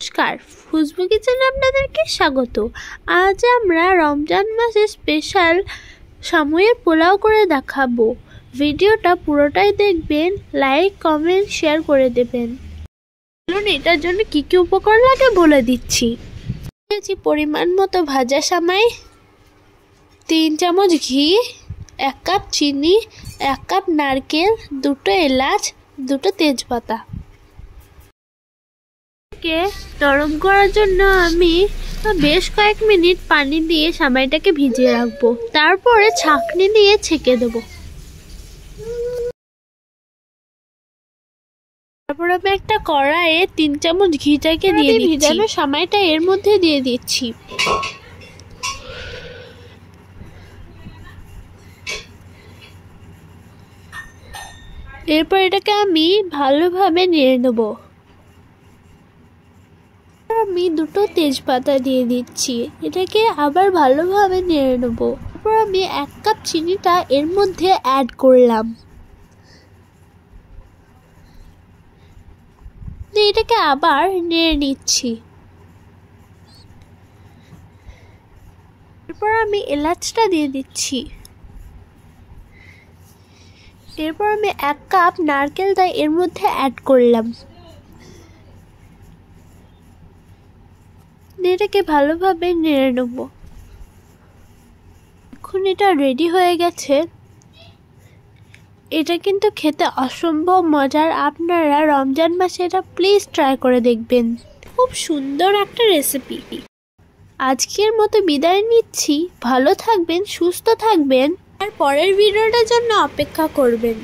নমস্কার, খুশবু কিচেনে আপনাদেরকে স্বাগত। আজ আমরা রমজান মাসে স্পেশাল সামুয়ের পোলাও করে দেখাবো। ভিডিওটা পুরোটাই দেখবেন, লাইক কমেন্ট শেয়ার করে দেবেন। চলুন এটার জন্য কি কি উপকরণ লাগে বলে দিচ্ছি। পরিমাণ মতো ভাজা সামাই, 3 চামচ ঘি, 1 কাপ চিনি, 1 কাপ নারকেল, 2টো এলাচ, 2টো তেজপাতা। নরম করার জন্য আমি বেশ কয়েক মিনিট পানি দিয়ে সামাইটাকে ভিজিয়ে রাখবো, তারপরে ছাঁকনি দিয়ে ছেঁকে দেব। তারপর আমি একটা কড়াইয়ে 3 চামচ ঘিটাকে দিয়ে ভিজানো সামাইটা এর মধ্যে দিয়ে দিচ্ছি। এরপর এটাকে আমি ভালোভাবে নেড়ে নেব। আমি 2টো তেজপাতা দিয়ে দিচ্ছি, এটাকে আবার ভালোভাবে নেড়ে নেব। তারপর আমি 1 কাপ চিনিটা এর মধ্যে অ্যাড করলাম, এটাকে আবার নেড়ে নিচ্ছি। এরপর আমি এলাচটা দিয়ে দিচ্ছি। এরপর আমি 1 কাপ নারকেলটা এর মধ্যে অ্যাড করলাম, এটাকে ভালোভাবে নেড়ে নেব। এখন এটা রেডি হয়ে গেছে। এটা কিন্তু খেতে অসম্ভব মজার। আপনারা রমজান মাসে এটা প্লিজ ট্রাই করে দেখবেন। খুব সুন্দর একটা রেসিপি। আজকের মতো বিদায় নিচ্ছি। ভালো থাকবেন, সুস্থ থাকবেন, আর পরের ভিডিওটার জন্য অপেক্ষা করবেন।